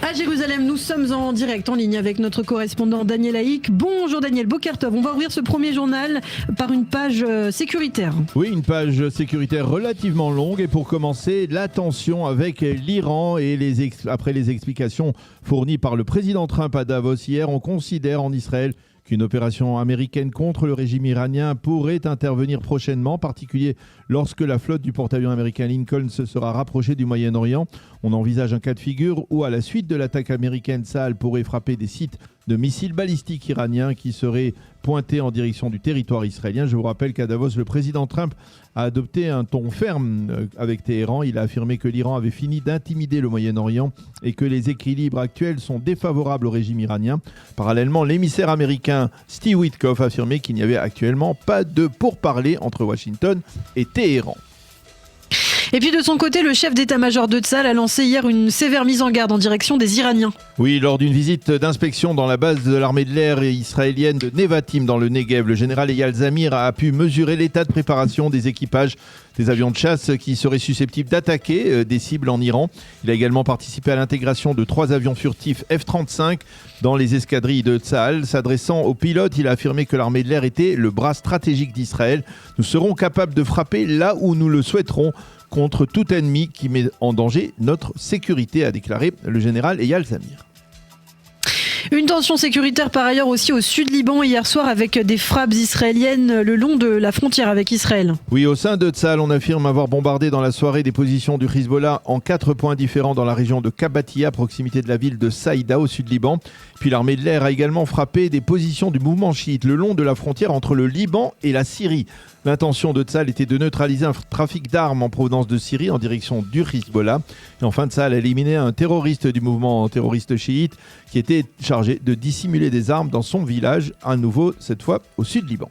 À Jérusalem, nous sommes en direct, en ligne avec notre correspondant Daniel Haïk. Bonjour Daniel, Boker Tov. On va ouvrir ce premier journal par une page sécuritaire. Oui, une page sécuritaire relativement longue. Et pour commencer, la tension avec l'Iran et après les explications fournies par le président Trump à Davos hier, on considère en Israël qu'une opération américaine contre le régime iranien pourrait intervenir prochainement, en particulier lorsque la flotte du porte-avions américain Lincoln se sera rapprochée du Moyen-Orient. On envisage un cas de figure où, à la suite de l'attaque américaine, Tsahal pourrait frapper des sites de missiles balistiques iraniens qui seraient pointés en direction du territoire israélien. Je vous rappelle qu'à Davos, le président Trump a adopté un ton ferme avec Téhéran. Il a affirmé que l'Iran avait fini d'intimider le Moyen-Orient et que les équilibres actuels sont défavorables au régime iranien. Parallèlement, l'émissaire américain Steve Witkoff a affirmé qu'il n'y avait actuellement pas de pourparlers entre Washington et Téhéran. Et puis de son côté, le chef d'état-major de Tsahal a lancé hier une sévère mise en garde en direction des Iraniens. Oui, lors d'une visite d'inspection dans la base de l'armée de l'air israélienne de Nevatim dans le Negev, le général Eyal Zamir a pu mesurer l'état de préparation des équipages des avions de chasse qui seraient susceptibles d'attaquer des cibles en Iran. Il a également participé à l'intégration de 3 avions furtifs F-35 dans les escadrilles de Tsahal. S'adressant aux pilotes, il a affirmé que l'armée de l'air était le bras stratégique d'Israël. Nous serons capables de frapper là où nous le souhaiterons contre tout ennemi qui met en danger notre sécurité, a déclaré le général Eyal Zamir. Une tension sécuritaire par ailleurs aussi au sud Liban hier soir avec des frappes israéliennes le long de la frontière avec Israël. Oui, au sein de Tsahal, on affirme avoir bombardé dans la soirée des positions du Hezbollah en 4 points différents dans la région de Kabatia, à proximité de la ville de Saïda au sud Liban. Puis l'armée de l'air a également frappé des positions du mouvement chiite le long de la frontière entre le Liban et la Syrie. L'intention de Tsahal était de neutraliser un trafic d'armes en provenance de Syrie en direction du Hezbollah. Et enfin, Tsahal a éliminé un terroriste du mouvement terroriste chiite qui était chargé de dissimuler des armes dans son village, à nouveau cette fois au sud Liban.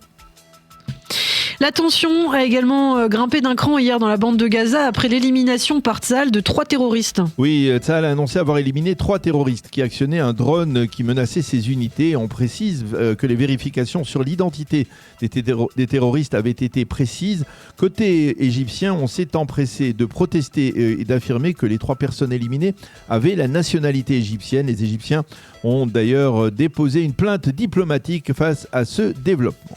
La tension a également grimpé d'un cran hier dans la bande de Gaza après l'élimination par Tsahal de 3 terroristes. Oui, Tsahal a annoncé avoir éliminé 3 terroristes qui actionnaient un drone qui menaçait ses unités. On précise que les vérifications sur l'identité des terroristes avaient été précises. Côté égyptien, on s'est empressé de protester et d'affirmer que les 3 personnes éliminées avaient la nationalité égyptienne. Les Égyptiens ont d'ailleurs déposé une plainte diplomatique face à ce développement.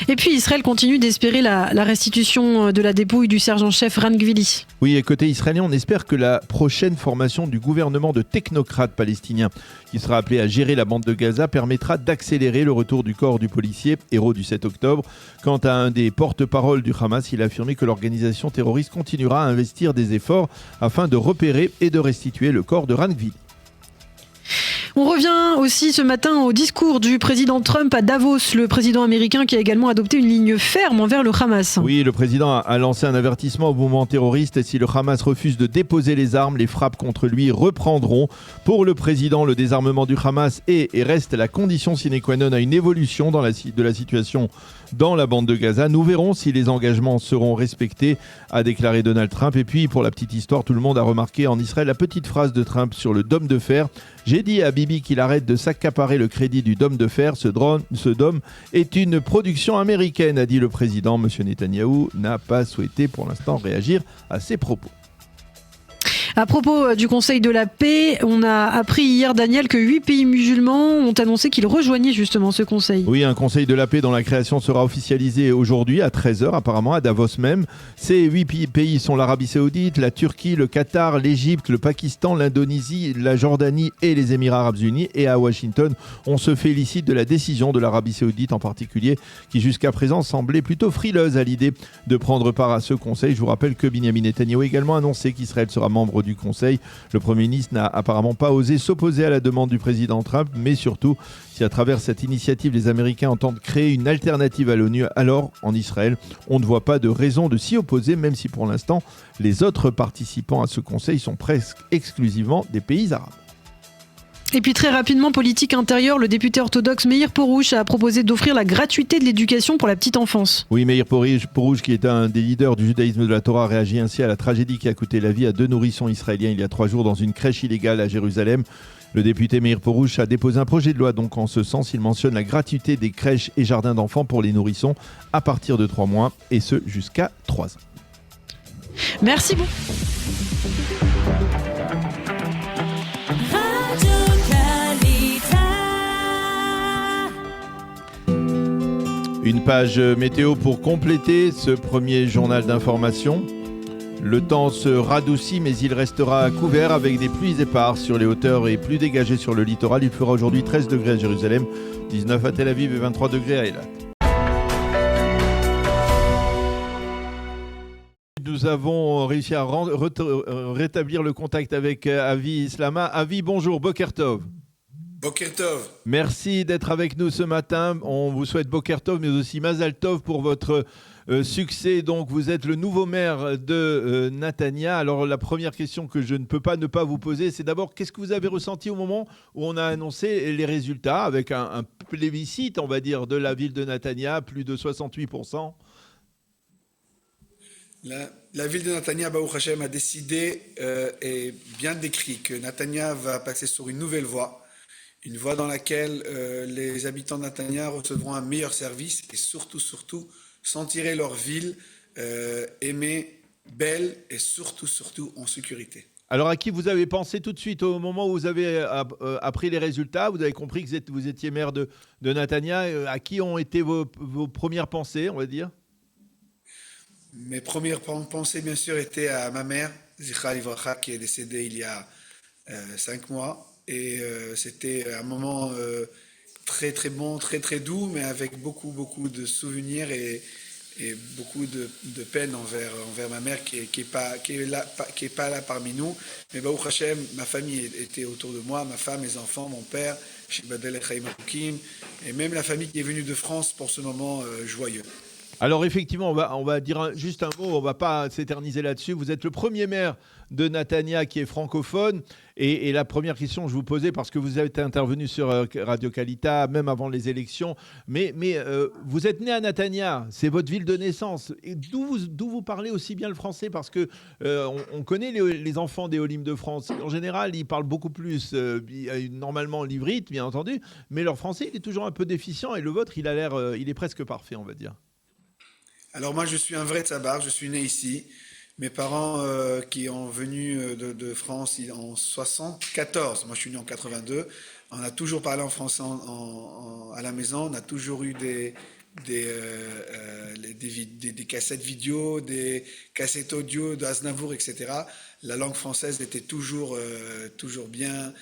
Et puis Israël continue d'espérer la restitution de la dépouille du sergent-chef Ran Gvili. Oui, et côté israélien, on espère que la prochaine formation du gouvernement de technocrates palestiniens qui sera appelé à gérer la bande de Gaza permettra d'accélérer le retour du corps du policier, héros du 7 octobre. Quant à un des porte-paroles du Hamas, il a affirmé que l'organisation terroriste continuera à investir des efforts afin de repérer et de restituer le corps de Ran Gvili. On revient aussi ce matin au discours du président Trump à Davos, le président américain qui a également adopté une ligne ferme envers le Hamas. Oui, le président a lancé un avertissement au mouvement terroriste. Si le Hamas refuse de déposer les armes, les frappes contre lui reprendront. Pour le président, le désarmement du Hamas est et reste la condition sine qua non à une évolution de la situation dans la bande de Gaza. Nous verrons si les engagements seront respectés, a déclaré Donald Trump. Et puis, pour la petite histoire, tout le monde a remarqué en Israël la petite phrase de Trump sur le dôme de fer. J'ai dit à Bibi qu'il arrête de s'accaparer le crédit du dôme de fer. Ce dôme est une production américaine, a dit le président. Monsieur Netanyahou n'a pas souhaité pour l'instant réagir à ces propos. À propos du Conseil de la paix, on a appris hier, Daniel, que 8 pays musulmans ont annoncé qu'ils rejoignaient justement ce conseil. Oui, un Conseil de la paix dont la création sera officialisée aujourd'hui à 13h apparemment à Davos même. Ces 8 pays sont l'Arabie Saoudite, la Turquie, le Qatar, l'Égypte, le Pakistan, l'Indonésie, la Jordanie et les Émirats Arabes Unis. Et à Washington, on se félicite de la décision de l'Arabie Saoudite en particulier, qui jusqu'à présent semblait plutôt frileuse à l'idée de prendre part à ce Conseil. Je vous rappelle que Benyamin Netanyahou a également annoncé qu'Israël sera membre du Conseil. Le Premier ministre n'a apparemment pas osé s'opposer à la demande du président Trump, mais surtout, si à travers cette initiative, les Américains entendent créer une alternative à l'ONU, alors en Israël, on ne voit pas de raison de s'y opposer, même si pour l'instant, les autres participants à ce Conseil sont presque exclusivement des pays arabes. Et puis très rapidement, politique intérieure, le député orthodoxe Meir Porouche a proposé d'offrir la gratuité de l'éducation pour la petite enfance. Oui, Meir Porouche, qui est un des leaders du judaïsme de la Torah, réagit ainsi à la tragédie qui a coûté la vie à 2 nourrissons israéliens il y a 3 jours dans une crèche illégale à Jérusalem. Le député Meir Porouche a déposé un projet de loi donc en ce sens. Il mentionne la gratuité des crèches et jardins d'enfants pour les nourrissons à partir de 3 mois et ce jusqu'à 3 ans. Merci beaucoup. Une page météo pour compléter ce premier journal d'information. Le temps se radoucit, mais il restera couvert avec des pluies éparses sur les hauteurs et plus dégagées sur le littoral. Il fera aujourd'hui 13 degrés à Jérusalem, 19 à Tel Aviv et 23 degrés à Eilat. Nous avons réussi à rétablir le contact avec Avi Islama. Avi, bonjour, Boker Tov. Boker Tov. Merci d'être avec nous ce matin. On vous souhaite Boker Tov, mais aussi Mazal Tov pour votre succès. Donc, vous êtes le nouveau maire de Netanya. Alors, la première question que je ne peux pas ne pas vous poser, c'est d'abord, qu'est-ce que vous avez ressenti au moment où on a annoncé les résultats avec un plébiscite, on va dire, de la ville de Netanya, plus de 68%? La ville de Netanya, Baruch Hashem, a décidé et bien décrit que Netanya va passer sur une nouvelle voie. Une voie dans laquelle les habitants de Netanya recevront un meilleur service et surtout, sentiraient leur ville aimée, belle et surtout en sécurité. Alors, à qui vous avez pensé tout de suite au moment où vous avez appris les résultats? Vous avez compris que vous étiez maire de Netanya. À qui ont été vos premières pensées, on va dire? Mes premières pensées, bien sûr, étaient à ma mère, Zichra Livracha, qui est décédée il y a 5 mois. Et c'était un moment très très bon, très très doux, mais avec beaucoup de souvenirs et beaucoup de peine envers ma mère qui est pas là parmi nous. Mais Baruch Hashem, ma famille était autour de moi, ma femme, mes enfants, mon père, Shibadel Echaim Arukim, et même la famille qui est venue de France pour ce moment joyeux. Alors effectivement, on va dire juste un mot, on ne va pas s'éterniser là-dessus. Vous êtes le premier maire de Netanya qui est francophone. Et la première question que je vous posais, parce que vous êtes intervenu sur Radio Kalita, même avant les élections, mais vous êtes né à Netanya, c'est votre ville de naissance. Et d'où vous parlez aussi bien le français? Parce que on connaît les enfants des Olim de France. En général, ils parlent beaucoup plus, normalement l'ivrite, bien entendu, mais leur français, il est toujours un peu déficient. Et le vôtre, il est presque parfait, on va dire. Alors moi, je suis un vrai tsabar, je suis né ici. Mes parents qui ont venu de France en 74, moi je suis né en 82, on a toujours parlé en français à la maison, on a toujours eu des cassettes vidéo, des cassettes audio d'Aznavour, etc. La langue française était toujours bien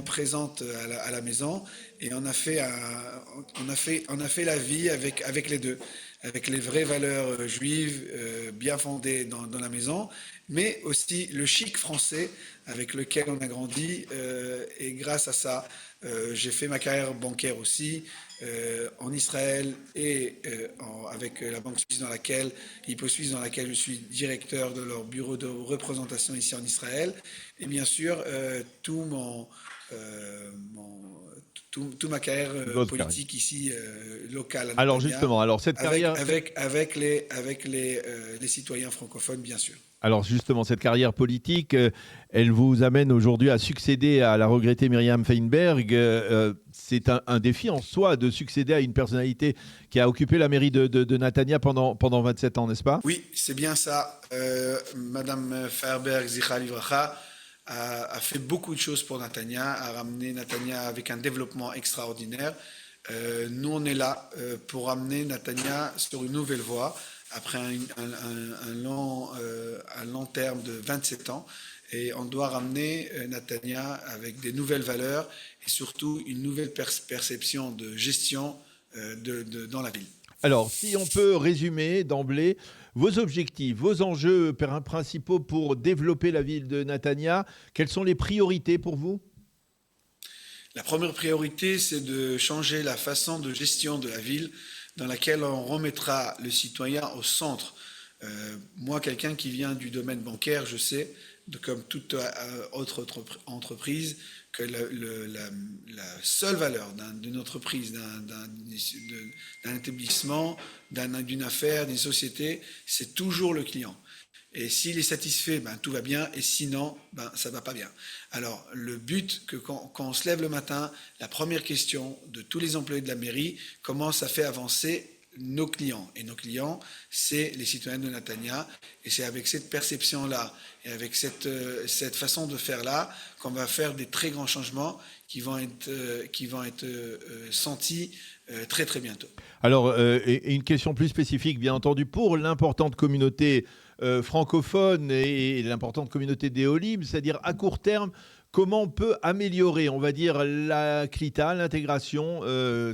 présente à la maison et on a fait la vie avec les deux, avec les vraies valeurs juives bien fondées dans la maison, mais aussi le chic français avec lequel on a grandi. Et grâce à ça, j'ai fait ma carrière bancaire aussi en Israël et avec la Banque Suisse Hypo Suisse, dans laquelle je suis directeur de leur bureau de représentation ici en Israël. Et bien sûr, toute ma carrière politique ici locale. Alors justement, cette carrière avec les citoyens francophones, bien sûr. Alors justement, cette carrière politique, elle vous amène aujourd'hui à succéder à la regrettée Myriam Feinberg. C'est un défi en soi de succéder à une personnalité qui a occupé la mairie de Netanya pendant 27 ans, n'est-ce pas? Oui, c'est bien ça. Madame Feinberg, Zichra Livracha, a fait beaucoup de choses pour Netanya, a ramené Netanya avec un développement extraordinaire. Nous, on est là pour amener Netanya sur une nouvelle voie après un long terme de 27 ans. Et on doit ramener Netanya avec des nouvelles valeurs et surtout une nouvelle perception de gestion dans la ville. Alors, si on peut résumer d'emblée vos objectifs, vos enjeux principaux pour développer la ville de Netanya, quelles sont les priorités pour vous? La première priorité, c'est de changer la façon de gestion de la ville dans laquelle on remettra le citoyen au centre. Moi, quelqu'un qui vient du domaine bancaire, je sais, comme toute autre entreprise, que la seule valeur d'une entreprise, d'un établissement, d'une affaire, d'une société, c'est toujours le client. Et s'il est satisfait, tout va bien, et sinon, ça va pas bien. Alors, le but, que quand on se lève le matin, la première question de tous les employés de la mairie, comment ça fait avancer nos clients. Et nos clients, c'est les citoyens de Netanya. Et c'est avec cette perception-là et avec cette façon de faire-là qu'on va faire des très grands changements qui vont être sentis très très bientôt. Alors, et une question plus spécifique, bien entendu, pour l'importante communauté francophone et l'importante communauté des Olim, c'est-à-dire à court terme, comment on peut améliorer, on va dire, la Klita, l'intégration,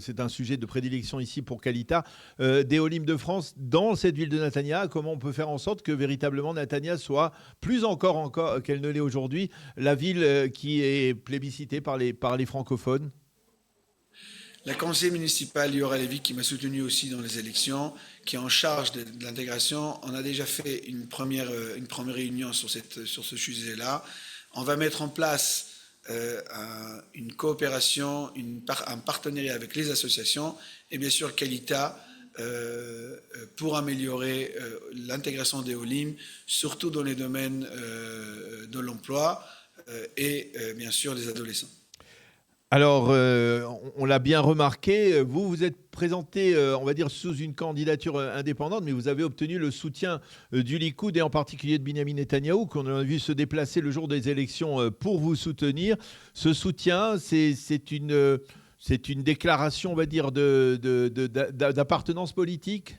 c'est un sujet de prédilection ici pour Kalita, des Olim de France dans cette ville de Netanya. Comment on peut faire en sorte que véritablement Netanya soit plus encore qu'elle ne l'est aujourd'hui, la ville qui est plébiscitée par les francophones? La conseillère municipale Liora Levy, qui m'a soutenu aussi dans les élections, qui est en charge de l'intégration, on a déjà fait une première réunion sur ce sujet-là. On va mettre en place une coopération, un partenariat avec les associations et bien sûr Kalita pour améliorer l'intégration des Olim, surtout dans les domaines de l'emploi et bien sûr des adolescents. Alors, on l'a bien remarqué, vous vous êtes présenté, on va dire, sous une candidature indépendante, mais vous avez obtenu le soutien du Likoud et en particulier de Binyamin Netanyahou, qu'on a vu se déplacer le jour des élections pour vous soutenir. Ce soutien, c'est une déclaration, on va dire, d'appartenance politique ?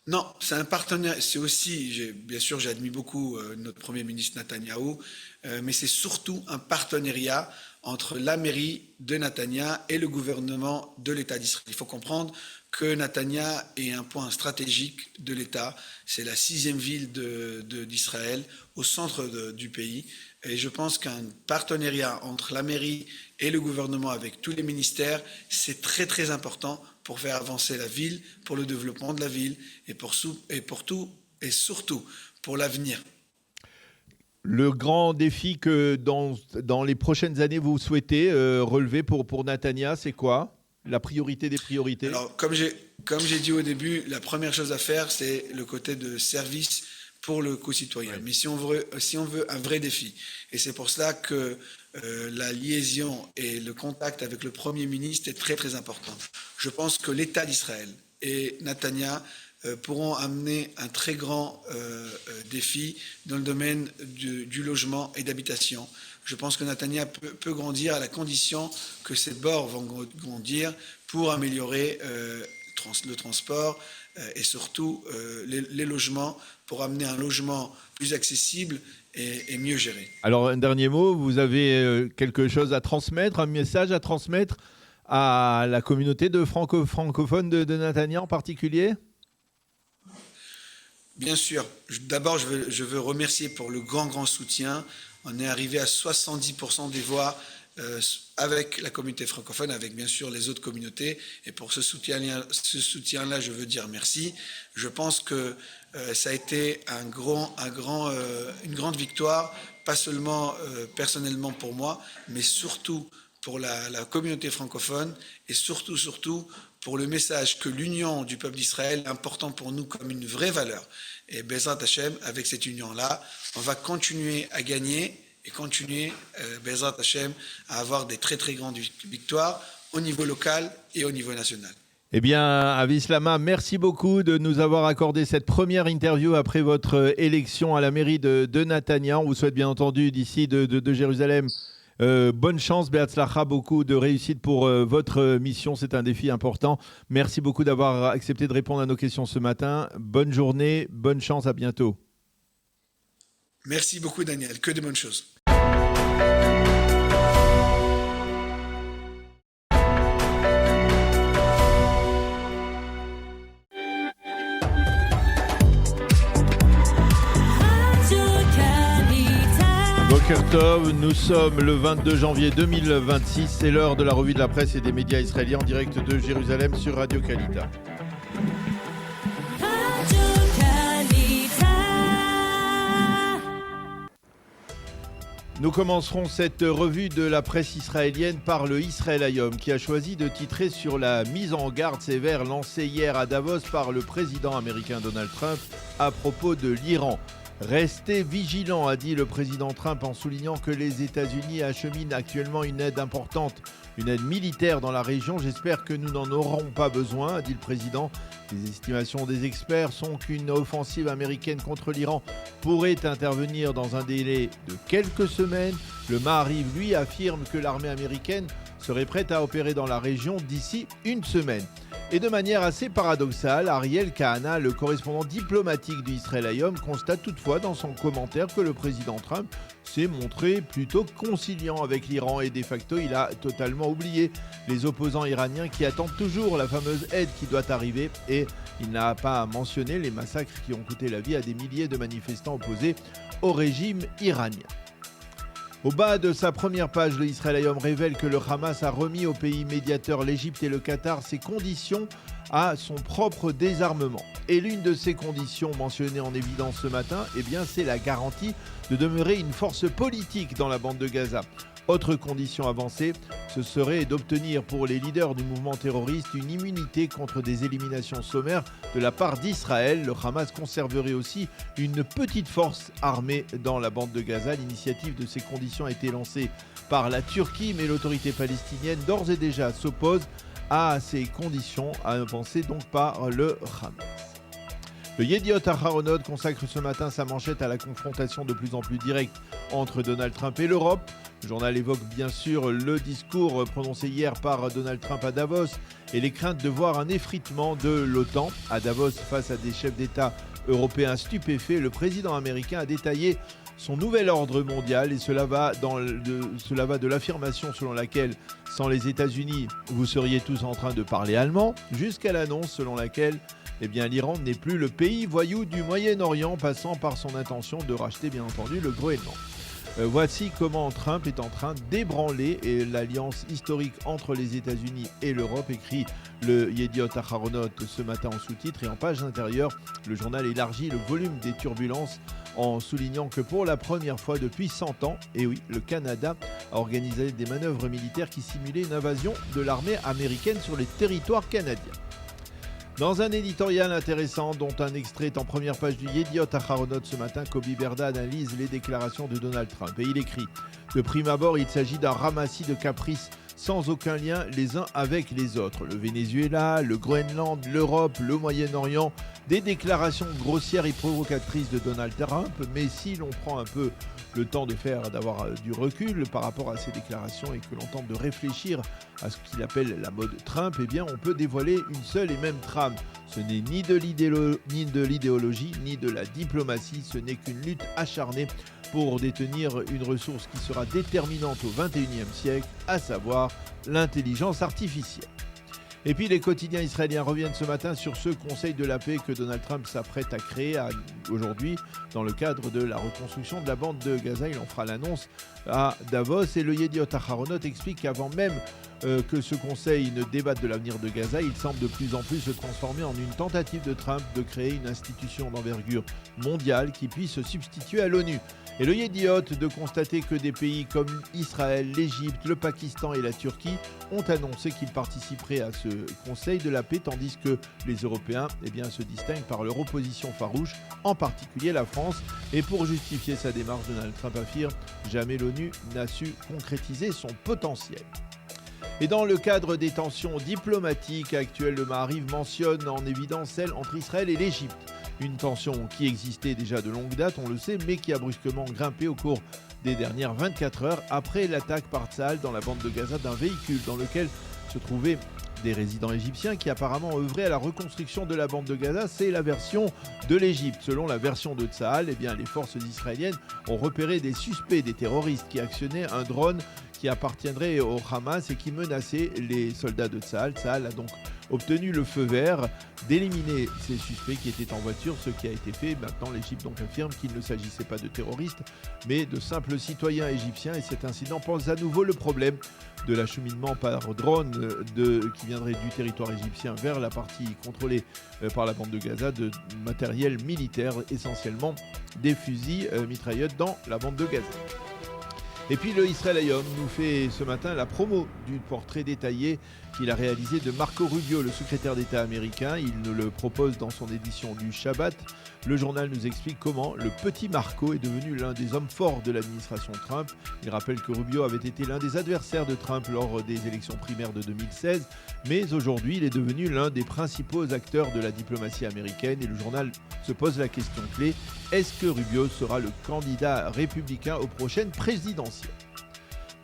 Non, c'est un partenaire. C'est aussi, bien sûr, j'admire beaucoup notre Premier ministre Netanyahou, mais c'est surtout un partenariat entre la mairie de Netanya et le gouvernement de l'État d'Israël. Il faut comprendre que Netanya est un point stratégique de l'État. C'est la 6e ville d'Israël, au centre du pays. Et je pense qu'un partenariat entre la mairie et le gouvernement avec tous les ministères, c'est très très important pour faire avancer la ville, pour le développement de la ville et surtout pour l'avenir. Le grand défi que dans les prochaines années vous souhaitez relever pour Netanya, c'est quoi ? La priorité des priorités ? Alors, comme j'ai dit au début, la première chose à faire, c'est le côté de service pour le co-citoyen. Ouais. Mais si on veut un vrai défi, et c'est pour cela que la liaison et le contact avec le Premier ministre est très très important. Je pense que l'État d'Israël et Netanya pourront amener un très grand défi dans le domaine du logement et d'habitation. Je pense que Netanya peut grandir à la condition que ses bords vont grandir pour améliorer le transport et surtout les logements, pour amener un logement plus accessible et mieux géré. Alors, un dernier mot, vous avez quelque chose à transmettre, un message à transmettre à la communauté de francophones de Netanya en particulier ? Bien sûr. D'abord, je veux remercier pour le grand soutien. On est arrivé à 70% des voix avec la communauté francophone, avec bien sûr les autres communautés. Et pour ce soutien-là, je veux dire merci. Je pense que ça a été une grande victoire, pas seulement personnellement pour moi, mais surtout pour la communauté francophone et surtout pour le message que l'union du peuple d'Israël est important pour nous comme une vraie valeur. Et Bezrat Hashem, avec cette union-là, on va continuer à gagner et continuer, Bezrat Hashem, à avoir des très très grandes victoires au niveau local et au niveau national. Eh bien, Avi Slama, merci beaucoup de nous avoir accordé cette première interview après votre élection à la mairie de Netanya. On vous souhaite bien entendu d'ici de Jérusalem bonne chance, Be'atzlacha, beaucoup de réussite pour votre mission. C'est un défi important. Merci beaucoup d'avoir accepté de répondre à nos questions ce matin. Bonne journée, bonne chance, à bientôt. Merci beaucoup, Daniel. Que de bonnes choses. Boker Tov, nous sommes le 22 janvier 2026, c'est l'heure de la revue de la presse et des médias israéliens en direct de Jérusalem sur Radio Kalita. Nous commencerons cette revue de la presse israélienne par le Israël Hayom qui a choisi de titrer sur la mise en garde sévère lancée hier à Davos par le président américain Donald Trump à propos de l'Iran. Restez vigilants, a dit le président Trump en soulignant que les États-Unis acheminent actuellement une aide importante, une aide militaire dans la région. J'espère que nous n'en aurons pas besoin, a dit le président. Les estimations des experts sont qu'une offensive américaine contre l'Iran pourrait intervenir dans un délai de quelques semaines. Le Maariv, lui, affirme que l'armée américaine serait prête à opérer dans la région d'ici une semaine. Et de manière assez paradoxale, Ariel Kahana, le correspondant diplomatique d'Israël Hayom, constate toutefois dans son commentaire que le président Trump s'est montré plutôt conciliant avec l'Iran et de facto il a totalement oublié les opposants iraniens qui attendent toujours la fameuse aide qui doit arriver, et il n'a pas mentionné les massacres qui ont coûté la vie à des milliers de manifestants opposés au régime iranien. Au bas de sa première page, le Israël Hayom révèle que le Hamas a remis au pays médiateur l'Égypte et le Qatar ses conditions à son propre désarmement. Et l'une de ces conditions mentionnées en évidence ce matin, c'est la garantie de demeurer une force politique dans la bande de Gaza. Autre condition avancée, ce serait d'obtenir pour les leaders du mouvement terroriste une immunité contre des éliminations sommaires de la part d'Israël. Le Hamas conserverait aussi une petite force armée dans la bande de Gaza. L'initiative de ces conditions a été lancée par la Turquie, mais l'autorité palestinienne d'ores et déjà s'oppose à ces conditions avancées donc par le Hamas. Le Yediot Aharonot consacre ce matin sa manchette à la confrontation de plus en plus directe entre Donald Trump et l'Europe. Le journal évoque bien sûr le discours prononcé hier par Donald Trump à Davos et les craintes de voir un effritement de l'OTAN. À Davos, face à des chefs d'État européens stupéfaits, le président américain a détaillé son nouvel ordre mondial et cela va de l'affirmation selon laquelle sans les États-Unis, vous seriez tous en train de parler allemand, jusqu'à l'annonce selon laquelle l'Iran n'est plus le pays voyou du Moyen-Orient, passant par son intention de racheter bien entendu le Groenland. Voici comment Trump est en train d'ébranler l'alliance historique entre les États-Unis et l'Europe, écrit le Yediot Aharonot ce matin en sous-titre. Et en page intérieure, le journal élargit le volume des turbulences en soulignant que pour la première fois depuis 100 ans, le Canada a organisé des manœuvres militaires qui simulaient une invasion de l'armée américaine sur les territoires canadiens. Dans un éditorial intéressant, dont un extrait est en première page du Yediot Aharonot ce matin, Kobi Berda analyse les déclarations de Donald Trump. Et il écrit « De prime abord, il s'agit d'un ramassis de caprices sans aucun lien les uns avec les autres. Le Venezuela, le Groenland, l'Europe, le Moyen-Orient, des déclarations grossières et provocatrices de Donald Trump. Mais si l'on prend un peu le temps d'avoir du recul par rapport à ces déclarations et que l'on tente de réfléchir à ce qu'il appelle la mode Trump, on peut dévoiler une seule et même trame. Ce n'est ni de l'idéologie, ni de la diplomatie, ce n'est qu'une lutte acharnée pour détenir une ressource qui sera déterminante au XXIe siècle, à savoir l'intelligence artificielle. Et puis les quotidiens israéliens reviennent ce matin sur ce Conseil de la paix que Donald Trump s'apprête à créer aujourd'hui dans le cadre de la reconstruction de la bande de Gaza. Il en fera l'annonce à Davos et le Yediot Aharonot explique qu'avant même que ce Conseil ne débatte de l'avenir de Gaza, il semble de plus en plus se transformer en une tentative de Trump de créer une institution d'envergure mondiale qui puisse se substituer à l'ONU. Et le Yediot de constater que des pays comme Israël, l'Égypte, le Pakistan et la Turquie ont annoncé qu'ils participeraient à ce Conseil de la paix, tandis que les Européens se distinguent par leur opposition farouche, en particulier la France. Et pour justifier sa démarche, Donald Trump affirme « Jamais l'ONU n'a su concrétiser son potentiel ». Et dans le cadre des tensions diplomatiques actuelles, le Maariv mentionne en évidence celle entre Israël et l'Égypte. Une tension qui existait déjà de longue date, on le sait, mais qui a brusquement grimpé au cours des dernières 24 heures après l'attaque par Tsahal dans la bande de Gaza d'un véhicule dans lequel se trouvaient des résidents égyptiens qui apparemment œuvraient à la reconstruction de la bande de Gaza. C'est la version de l'Égypte. Selon la version de Tsahal, les forces israéliennes ont repéré des suspects, des terroristes qui actionnaient un drone qui appartiendrait au Hamas et qui menaçait les soldats de Tsahal. Tsahal a donc obtenu le feu vert d'éliminer ces suspects qui étaient en voiture, ce qui a été fait. Maintenant, l'Égypte donc affirme qu'il ne s'agissait pas de terroristes, mais de simples citoyens égyptiens. Et cet incident pose à nouveau le problème de l'acheminement par drone qui viendrait du territoire égyptien vers la partie contrôlée par la bande de Gaza de matériel militaire, essentiellement des fusils mitraillettes dans la bande de Gaza. Et puis le Israël Hayom nous fait ce matin la promo du portrait détaillé qu'il a réalisé de Marco Rubio, le secrétaire d'État américain. Il nous le propose dans son édition du Shabbat. Le journal nous explique comment le petit Marco est devenu l'un des hommes forts de l'administration Trump. Il rappelle que Rubio avait été l'un des adversaires de Trump lors des élections primaires de 2016, mais aujourd'hui il est devenu l'un des principaux acteurs de la diplomatie américaine et le journal se pose la question clé, est-ce que Rubio sera le candidat républicain aux prochaines présidentielles ?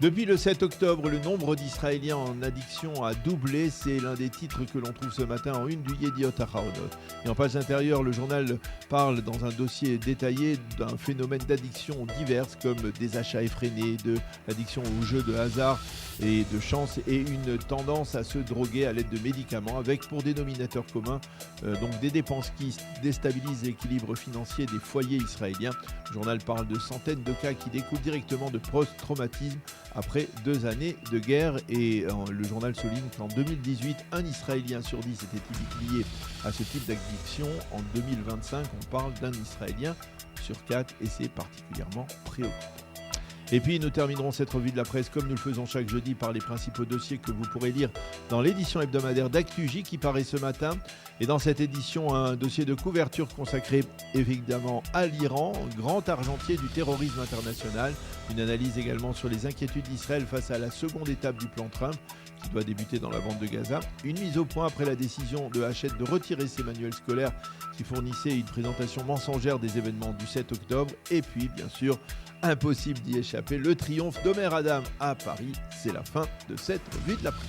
Depuis le 7 octobre, le nombre d'Israéliens en addiction a doublé. C'est l'un des titres que l'on trouve ce matin en une du Yediot Ahronoth. Et en page intérieure, le journal parle dans un dossier détaillé d'un phénomène d'addiction diverses comme des achats effrénés, de l'addiction aux jeux de hasard et de chance et une tendance à se droguer à l'aide de médicaments avec pour dénominateur commun donc des dépenses qui déstabilisent l'équilibre financier des foyers israéliens. Le journal parle de centaines de cas qui découlent directement de post-traumatisme après 2 années de guerre et le journal souligne qu'en 2018, un Israélien sur 10 était lié à ce type d'addiction. En 2025, on parle d'un Israélien sur 4 et c'est particulièrement préoccupant. Et puis nous terminerons cette revue de la presse comme nous le faisons chaque jeudi par les principaux dossiers que vous pourrez lire dans l'édition hebdomadaire d'ActuJ qui paraît ce matin. Et dans cette édition, un dossier de couverture consacré évidemment à l'Iran, grand argentier du terrorisme international. Une analyse également sur les inquiétudes d'Israël face à la seconde étape du plan Trump qui doit débuter dans la bande de Gaza. Une mise au point après la décision de Hachette de retirer ses manuels scolaires qui fournissaient une présentation mensongère des événements du 7 octobre. Et puis, bien sûr, impossible d'y échapper, le triomphe d'Omer Adam à Paris. C'est la fin de cette revue de la presse.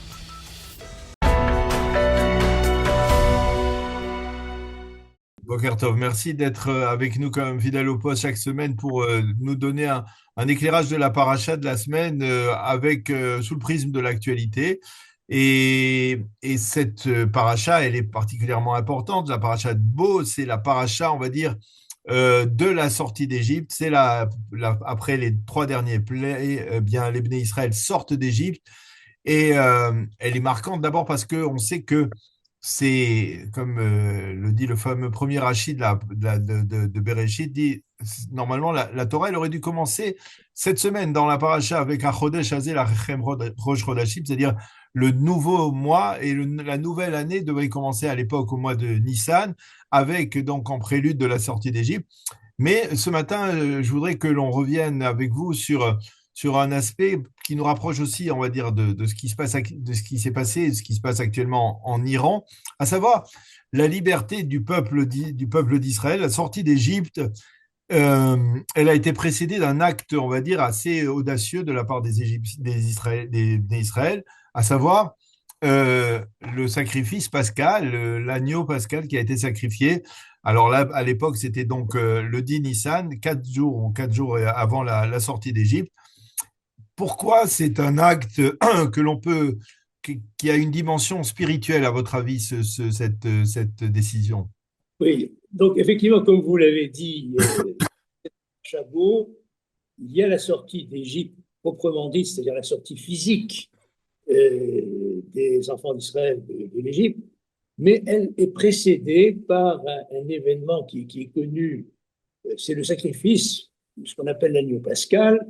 Boker Tov, merci d'être avec nous comme fidèle au poste chaque semaine pour nous donner un éclairage de la paracha de la semaine sous le prisme de l'actualité. Et cette paracha, elle est particulièrement importante. La paracha de Bo, c'est la paracha, on va dire, de la sortie d'Égypte. C'est après les 3 derniers plaies, bien les Bnei Israël sortent d'Égypte. Et elle est marquante d'abord parce qu'on sait que c'est, comme le dit le fameux premier Rashi de Bereshit, dit normalement la Torah elle aurait dû commencer cette semaine dans la paracha avec un Chodesh Hazeh Lachem Rosh Chodashim, c'est-à-dire le nouveau mois et la nouvelle année devait commencer à l'époque au mois de Nissan avec donc en prélude de la sortie d'Égypte. Mais ce matin, je voudrais que l'on revienne avec vous sur un aspect qui nous rapproche aussi, on va dire, de ce qui se passe, de ce qui s'est passé et de ce qui se passe actuellement en Iran, à savoir la liberté du peuple d'Israël, la sortie d'Égypte. Elle a été précédée d'un acte, on va dire, assez audacieux de la part des Israël, à savoir le sacrifice pascal, l'agneau pascal qui a été sacrifié. Alors là, à l'époque, c'était donc le 10 Nissan, 4 jours avant la sortie d'Égypte. Pourquoi c'est un acte qui a une dimension spirituelle, à votre avis, cette décision? Oui, donc effectivement, comme vous l'avez dit, Chabot, il y a la sortie d'Égypte proprement dite, c'est-à-dire la sortie physique des enfants d'Israël de l'Égypte, mais elle est précédée par un événement qui est connu, c'est le sacrifice, ce qu'on appelle l'agneau pascal.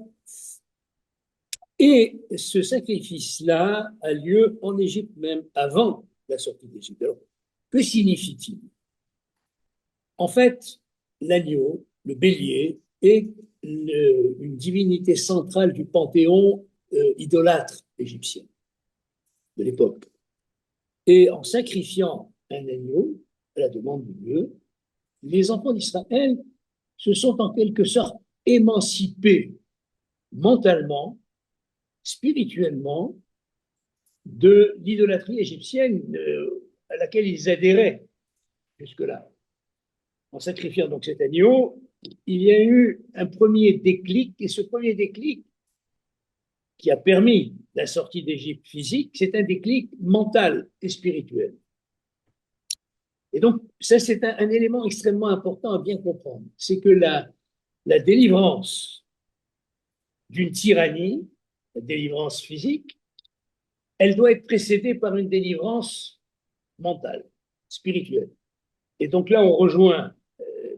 Et ce sacrifice-là a lieu en Égypte même avant la sortie d'Égypte. Alors, que signifie-t-il? En fait, l'agneau, le bélier, est une divinité centrale du panthéon idolâtre égyptien de l'époque. Et en sacrifiant un agneau, à la demande de Dieu, les enfants d'Israël se sont en quelque sorte émancipés mentalement, spirituellement, de l'idolâtrie égyptienne à laquelle ils adhéraient jusque-là. En sacrifiant donc cet agneau, il y a eu un premier déclic, et ce premier déclic qui a permis la sortie d'Égypte physique, c'est un déclic mental et spirituel. Et donc, ça, c'est un élément extrêmement important à bien comprendre. C'est que la délivrance d'une tyrannie, la délivrance physique, elle doit être précédée par une délivrance mentale, spirituelle. Et donc là, on rejoint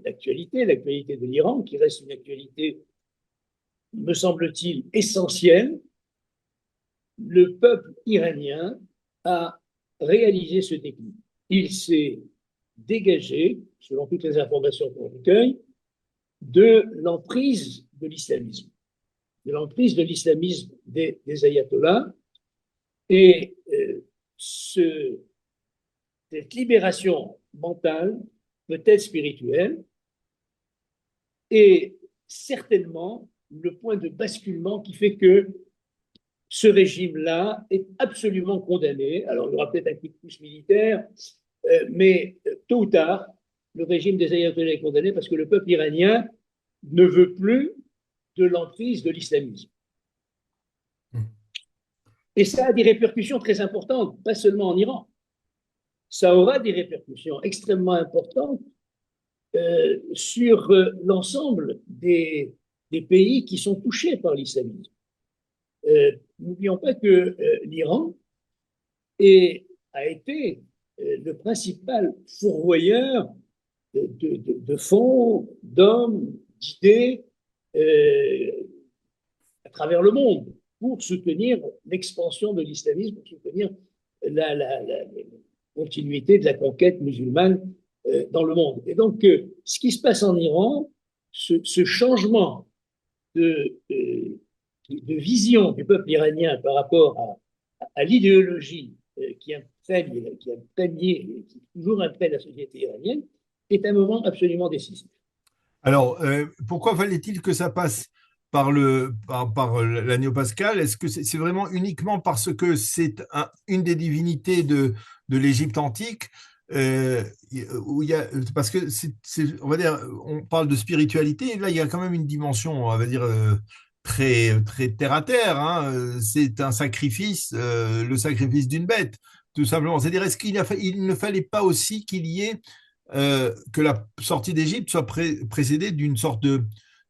l'actualité de l'Iran, qui reste une actualité, me semble-t-il, essentielle. Le peuple iranien a réalisé ce déclic. Il s'est dégagé, selon toutes les informations qu'on recueille, de l'emprise de l'islamisme, des ayatollahs. Et cette libération mentale, peut-être spirituelle, est certainement le point de basculement qui fait que ce régime-là est absolument condamné. Alors, il y aura peut-être un coup de pouce militaire, mais tôt ou tard, le régime des ayatollahs est condamné parce que le peuple iranien ne veut plus de l'emprise de l'islamisme. Et ça a des répercussions très importantes, pas seulement en Iran. Ça aura des répercussions extrêmement importantes sur l'ensemble des pays qui sont touchés par l'islamisme. N'oublions pas que l'Iran a été le principal fourvoyeur de fonds, d'hommes, d'idées à travers le monde pour soutenir l'expansion de l'islamisme, pour soutenir la continuité de la conquête musulmane dans le monde. Et donc, ce qui se passe en Iran, ce changement de vision du peuple iranien par rapport à l'idéologie qui est toujours imprègne la société iranienne, est un moment absolument décisif. Alors, pourquoi fallait-il que ça passe par l'agneau pascal? Est-ce que c'est vraiment uniquement parce que c'est une des divinités de l'Égypte antique où parce que on va dire, on parle de spiritualité, et là il y a quand même une dimension, on va dire, très, très terre à terre, hein. C'est un sacrifice, le sacrifice d'une bête, tout simplement. C'est-à-dire, il ne fallait pas aussi qu'il y ait que la sortie d'Égypte soit précédée d'une sorte de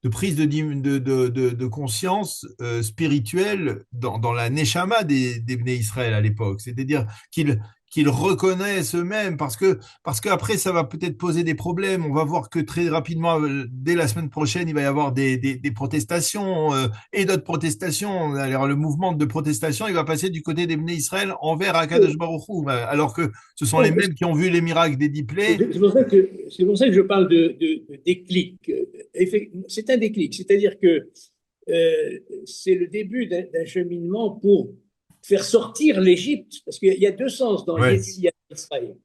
prise de conscience spirituelle dans la Neshama des Bnei Israël à l'époque. C'est-à-dire qu'ils reconnaissent eux-mêmes, parce qu'après, ça va peut-être poser des problèmes. On va voir que très rapidement, dès la semaine prochaine, il va y avoir des protestations et d'autres protestations. Alors, le mouvement de protestation, il va passer du côté des Bnei Israël envers Akadosh Baruch Hu, alors que ce sont les mêmes qui ont vu les miracles des 10 plaies. C'est pour ça que je parle de déclic. C'est un déclic, c'est-à-dire que c'est le début d'un cheminement pour faire sortir l'Égypte, parce qu'il y a deux sens dans Yetziat Mitzrayim.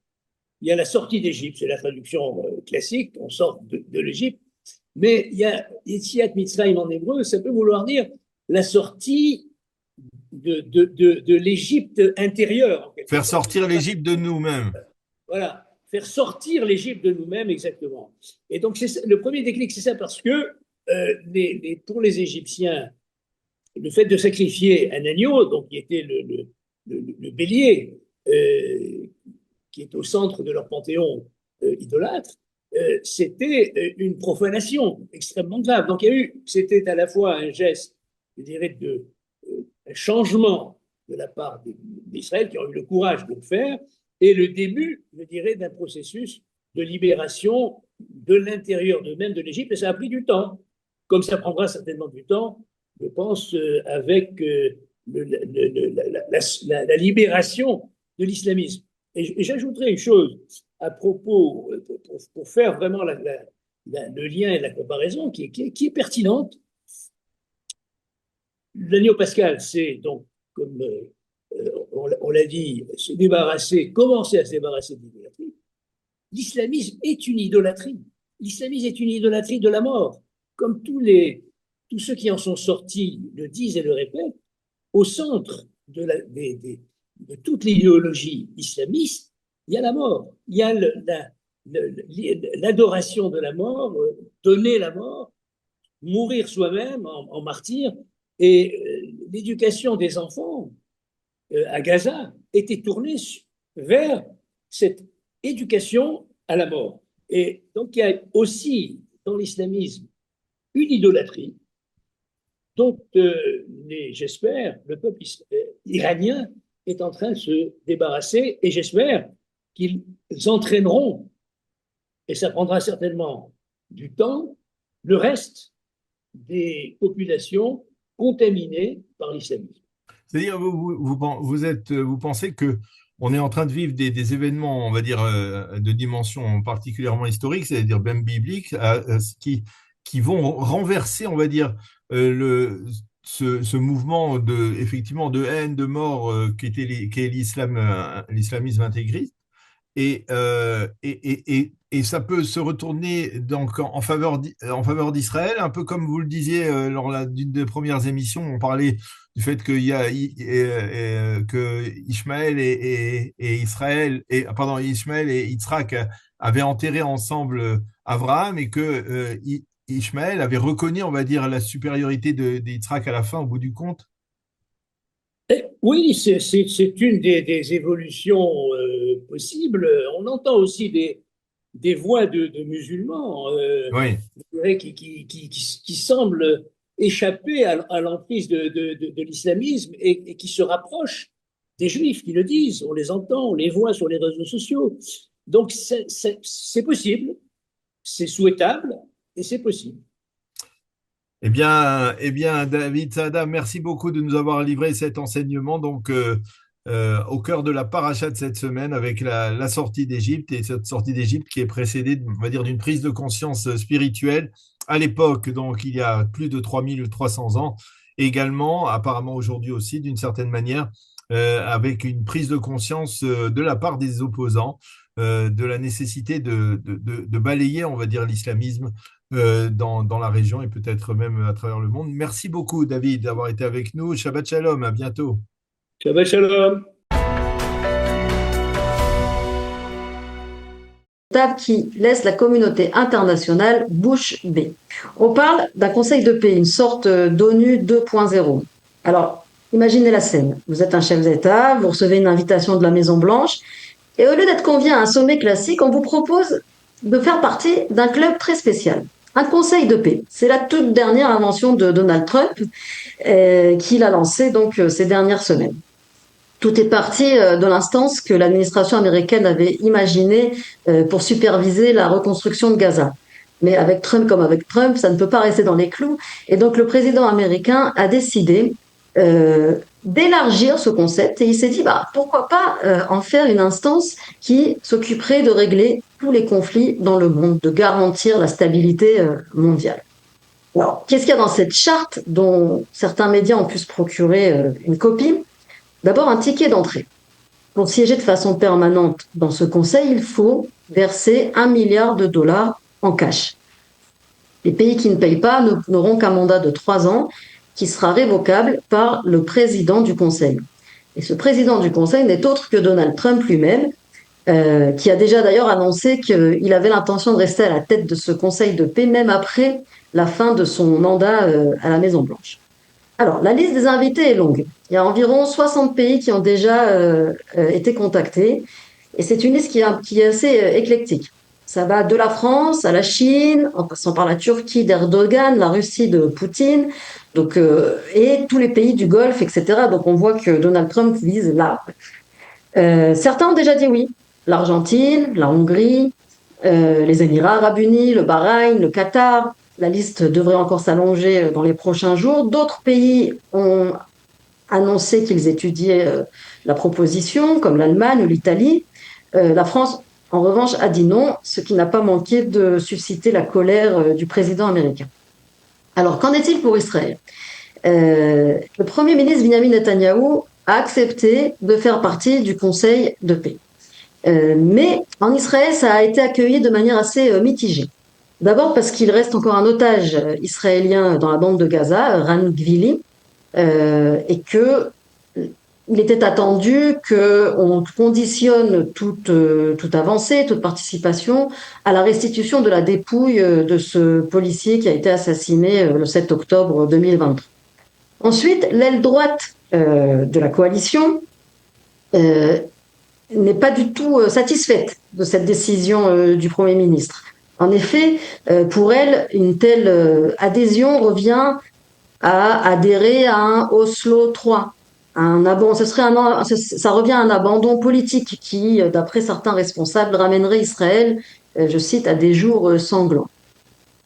Il y a la sortie d'Égypte, c'est la traduction classique, on sort de l'Égypte, mais il y a Yetziat Mitzrayim en hébreu, ça peut vouloir dire la sortie de l'Égypte intérieure. Faire sortir l'Égypte de nous-mêmes. Voilà, faire sortir l'Égypte de nous-mêmes, exactement. Et donc, le premier déclic, c'est ça, parce que pour les Égyptiens, le fait de sacrifier un agneau, donc qui était le bélier, qui est au centre de leur panthéon idolâtre, c'était une profanation extrêmement grave. Donc c'était à la fois un geste, je dirais, un changement de la part d'Israël, qui ont eu le courage de le faire, et le début, je dirais, d'un processus de libération de l'intérieur d'eux-mêmes de l'Égypte, et ça a pris du temps, comme ça prendra certainement du temps, je pense, avec la libération de l'islamisme. Et j'ajouterai une chose à propos, pour faire vraiment le lien et la comparaison qui est pertinente. L'agneau pascal, c'est donc, comme on l'a dit, commencer à se débarrasser de l'idolâtrie. L'islamisme est une idolâtrie. L'islamisme est une idolâtrie de la mort. Comme tous ceux qui en sont sortis le disent et le répètent, au centre de toute l'idéologie islamiste, il y a la mort. Il y a l'adoration de la mort, donner la mort, mourir soi-même en martyr. Et l'éducation des enfants à Gaza était tournée vers cette éducation à la mort. Et donc, il y a aussi dans l'islamisme une idolâtrie dont j'espère, le peuple iranien est en train de se débarrasser, et j'espère qu'ils entraîneront, et ça prendra certainement du temps, le reste des populations contaminées par l'islamisme. C'est-à-dire, vous pensez que on est en train de vivre des événements, on va dire, de dimension particulièrement historique, c'est-à-dire même biblique, qui vont renverser, on va dire, ce mouvement effectivement, de haine, de mort qu'est l'islamisme intégriste. Et ça peut se retourner donc en faveur d'Israël, un peu comme vous le disiez lors d'une des premières émissions, on parlait du fait que Ishmaël et Israël, Ishmaël et Yitzhak avaient enterré ensemble Abraham et que Ishmaël avait reconnu, on va dire, la supériorité d'Yitzhak à la fin, au bout du compte. Oui, c'est une des évolutions possibles. On entend aussi des voix de musulmans Oui. qui semblent échapper à l'emprise de l'islamisme et qui se rapprochent des juifs qui le disent. On les entend, on les voit sur les réseaux sociaux. Donc c'est possible, c'est souhaitable et c'est possible. Eh bien, David Saada, merci beaucoup de nous avoir livré cet enseignement. Donc, au cœur de la paracha de cette semaine, avec la sortie d'Égypte, et cette sortie d'Égypte qui est précédée, on va dire, d'une prise de conscience spirituelle à l'époque, donc il y a plus de 3300 ans, et également, apparemment aujourd'hui aussi, d'une certaine manière, avec une prise de conscience de la part des opposants, de la nécessité de balayer, on va dire, l'islamisme dans la région et peut-être même à travers le monde. Merci beaucoup, David, d'avoir été avec nous. Shabbat Shalom, à bientôt. Shabbat Shalom. Qui laisse la communauté internationale bouche bée. On parle d'un conseil de paix, une sorte d'ONU 2.0. Alors, imaginez la scène. Vous êtes un chef d'État, vous recevez une invitation de la Maison-Blanche, et au lieu d'être convié à un sommet classique, on vous propose de faire partie d'un club très spécial. Un conseil de paix. C'est la toute dernière invention de Donald Trump qu'il a lancée donc ces dernières semaines. Tout est parti de l'instance que l'administration américaine avait imaginée pour superviser la reconstruction de Gaza. Mais avec Trump comme avec Trump, ça ne peut pas rester dans les clous. Et donc le président américain a décidé d'élargir ce concept et il s'est dit pourquoi pas en faire une instance qui s'occuperait de régler tous les conflits dans le monde, de garantir la stabilité mondiale. Alors, qu'est-ce qu'il y a dans cette charte dont certains médias ont pu se procurer une copie ? D'abord, un ticket d'entrée. Pour siéger de façon permanente dans ce conseil, il faut verser $1 milliard en cash. Les pays qui ne payent pas n'auront qu'un mandat de 3 ans qui sera révocable par le président du conseil. Et ce président du conseil n'est autre que Donald Trump lui-même, qui a déjà d'ailleurs annoncé qu'il avait l'intention de rester à la tête de ce conseil de paix, même après la fin de son mandat à la Maison-Blanche. Alors, la liste des invités est longue. Il y a environ 60 pays qui ont déjà été contactés. Et c'est une liste qui est assez éclectique. Ça va de la France à la Chine, en passant par la Turquie d'Erdogan, la Russie de Poutine, donc, et tous les pays du Golfe, etc. Donc, on voit que Donald Trump vise là. Certains ont déjà dit oui. L'Argentine, la Hongrie, les Émirats arabes unis, le Bahreïn, le Qatar. La liste devrait encore s'allonger dans les prochains jours. D'autres pays ont annoncé qu'ils étudiaient la proposition, comme l'Allemagne ou l'Italie. La France, en revanche, a dit non, ce qui n'a pas manqué de susciter la colère du président américain. Alors, qu'en est-il pour Israël ? Le Premier ministre Benjamin Netanyahou a accepté de faire partie du Conseil de paix. Mais en Israël, ça a été accueilli de manière assez mitigée. D'abord parce qu'il reste encore un otage israélien dans la bande de Gaza, Ran Gvili, et qu'il était attendu qu'on conditionne toute avancée, toute participation à la restitution de la dépouille de ce policier qui a été assassiné le 7 octobre 2023. Ensuite, l'aile droite de la coalition n'est pas du tout satisfaite de cette décision du Premier ministre. En effet, pour elle, une telle adhésion revient à adhérer à un Oslo 3. Ça revient à un abandon politique qui, d'après certains responsables, ramènerait Israël, je cite, à des jours sanglants.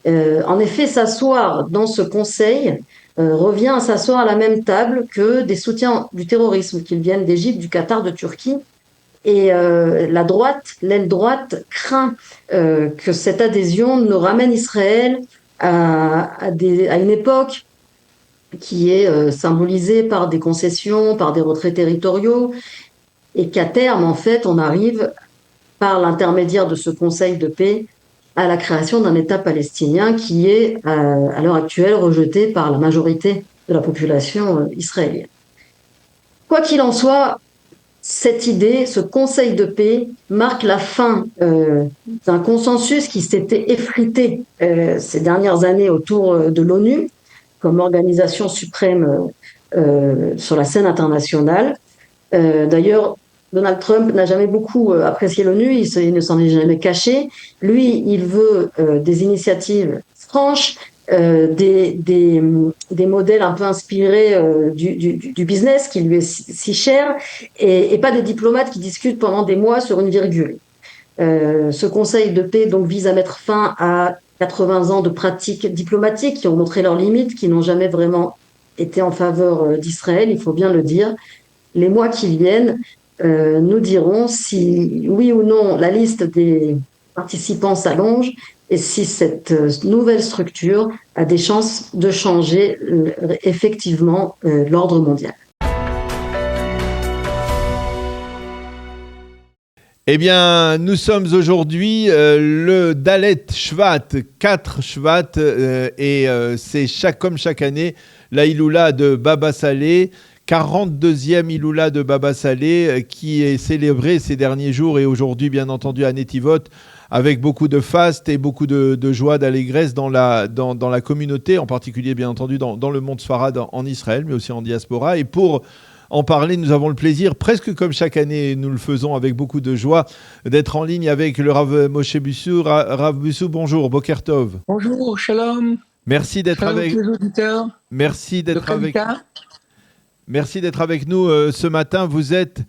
En effet, s'asseoir dans ce conseil revient à s'asseoir à la même table que des soutiens du terrorisme, qu'ils viennent d'Égypte, du Qatar, de Turquie, Et l'aile droite craint que cette adhésion nous ramène Israël à une époque qui est symbolisée par des concessions, par des retraits territoriaux, et qu'à terme, en fait, on arrive, par l'intermédiaire de ce Conseil de paix, à la création d'un État palestinien qui est, à l'heure actuelle, rejeté par la majorité de la population israélienne. Quoi qu'il en soit, cette idée, ce Conseil de paix, marque la fin d'un consensus qui s'était effrité ces dernières années autour de l'ONU comme organisation suprême sur la scène internationale. D'ailleurs, Donald Trump n'a jamais beaucoup apprécié l'ONU, il ne s'en est jamais caché. Lui, il veut des initiatives franches, des modèles un peu inspirés du business qui lui est si cher, et pas des diplomates qui discutent pendant des mois sur une virgule. Ce conseil de paix donc vise à mettre fin à 80 ans de pratiques diplomatiques qui ont montré leurs limites, qui n'ont jamais vraiment été en faveur d'Israël, il faut bien le dire. Les mois qui viennent nous diront si, oui ou non, la liste des participants s'allonge et si cette nouvelle structure a des chances de changer effectivement l'ordre mondial. Eh bien, nous sommes aujourd'hui le Dalet Shvat, 4 Shvat, et c'est comme chaque année la Iloula de Baba Salé, 42e Iloula de Baba Salé, qui est célébrée ces derniers jours et aujourd'hui, bien entendu, à Netivot, avec beaucoup de faste et beaucoup de joie, d'allégresse dans la communauté, en particulier, bien entendu, dans le monde Sfarad en Israël, mais aussi en diaspora. Et pour en parler, nous avons le plaisir, presque comme chaque année, nous le faisons avec beaucoup de joie, d'être en ligne avec le Rav Moshe Bussou. Rav Bussou, bonjour, Boker Tov. Bonjour, shalom. Merci d'être shalom avec tous les auditeurs. Merci d'être avec nous ce matin. Vous êtes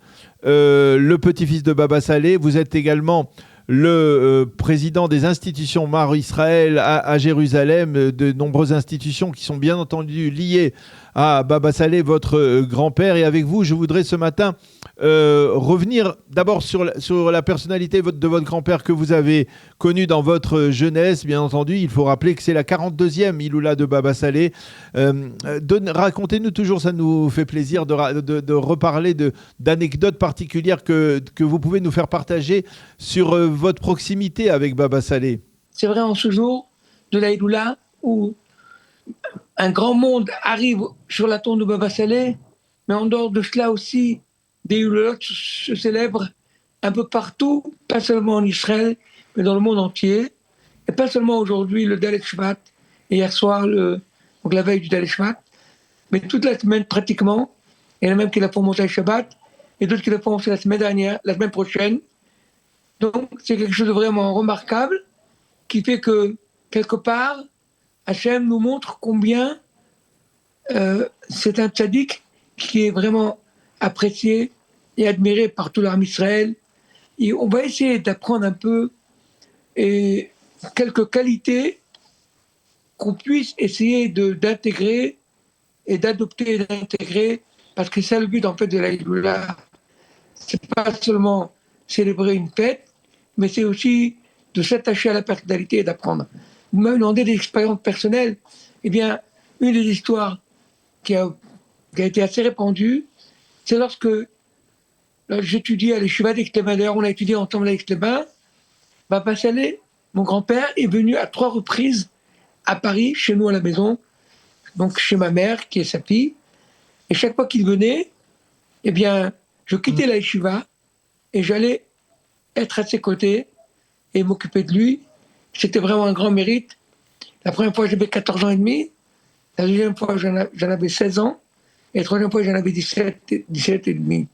le petit-fils de Baba Salé. Vous êtes également le président des institutions Mar Israël à Jérusalem, de nombreuses institutions qui sont bien entendu liées à Baba Salé, votre grand-père. Et avec vous, je voudrais ce matin revenir d'abord sur la personnalité de votre grand-père que vous avez connu dans votre jeunesse. Bien entendu, il faut rappeler que c'est la 42e Iloula de Baba Salé. Racontez-nous toujours, ça nous fait plaisir de reparler d'anecdotes particulières que vous pouvez nous faire partager sur votre proximité avec Baba Salé. C'est vrai, en ce jour de la Iloula où un grand monde arrive sur la tombe de Baba Salé, mais en dehors de cela aussi, des Iloulots se célèbrent un peu partout, pas seulement en Israël, mais dans le monde entier. Et pas seulement aujourd'hui, le Dalet Shvat, et hier soir, donc la veille du Dalet Shvat, mais toute la semaine pratiquement. Il y en a même qui la font Mosaï Shabbat, et d'autres qui la font la semaine dernière, la semaine prochaine. Donc c'est quelque chose de vraiment remarquable, qui fait que, quelque part, Hachem nous montre combien c'est un tzaddik qui est vraiment apprécié et admiré par tout l'Arm Israël. Et on va essayer d'apprendre un peu quelques qualités qu'on puisse essayer d'intégrer et d'adopter et d'intégrer, parce que c'est le but en fait de la Iloula. C'est pas seulement célébrer une fête, mais c'est aussi de s'attacher à la personnalité et d'apprendre. Vous m'avez demandé des expériences personnelles. Eh bien, une des histoires qui a été assez répandue, c'est lorsque j'étudiais à l'Yeshiva d'Aix-les-Bains. D'ailleurs, on a étudié ensemble à Aix-les-Bains. Baba Salé, mon grand-père, est venu à 3 reprises à Paris, chez nous à la maison, donc chez ma mère, qui est sa fille. Et chaque fois qu'il venait, eh bien, je quittais la Yeshiva et j'allais être à ses côtés et m'occuper de lui. C'était vraiment un grand mérite. La première fois, j'avais 14 ans et demi. La deuxième fois, j'en avais 16 ans. Et la troisième fois, j'en avais 17 et demi.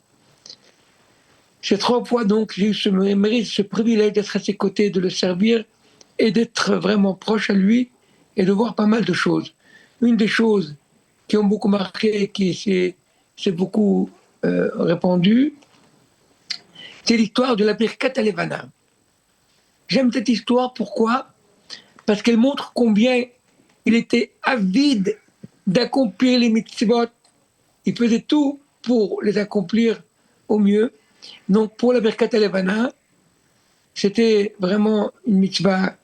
Ces 3 fois, donc, j'ai eu ce mérite, ce privilège d'être à ses côtés, de le servir et d'être vraiment proche à lui et de voir pas mal de choses. Une des choses qui ont beaucoup marqué et qui s'est beaucoup répandue, c'est l'histoire de la Birkat HaLevana. J'aime cette histoire, pourquoi ? Parce qu'elle montre combien il était avide d'accomplir les mitzvot. Il faisait tout pour les accomplir au mieux. Donc, pour la Birkat Levana, c'était vraiment une mitzvah.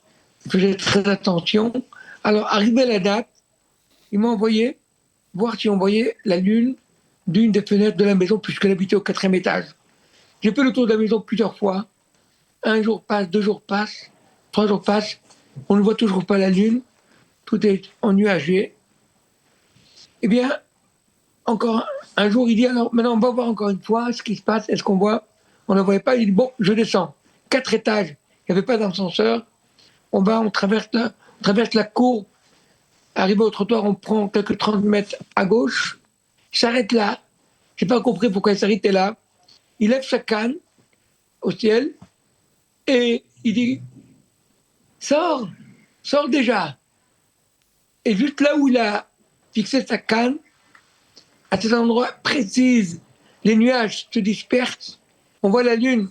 Je faisais très attention. Alors, arrivé à la date, il m'a envoyé voir si on voyait la lune d'une des fenêtres de la maison, puisqu'elle habitait au 4e étage. J'ai fait le tour de la maison plusieurs fois. Un jour passe, 2 jours passent, 3 jours passent. On ne voit toujours pas la lune. Tout est ennuagé. Eh bien, encore un jour, il dit, alors maintenant, on va voir encore une fois ce qui se passe. Est-ce qu'on voit? On ne voyait pas. Il dit, bon, je descends. 4 étages. Il n'y avait pas d'ascenseur. On traverse la cour. Arrivé au trottoir, on prend quelques 30 mètres à gauche. Il s'arrête là. Je n'ai pas compris pourquoi il s'arrêtait là. Il lève sa canne au ciel et il dit, sors déjà. Et juste là où il a fixé sa canne, à cet endroit précis, les nuages se dispersent. On voit la lune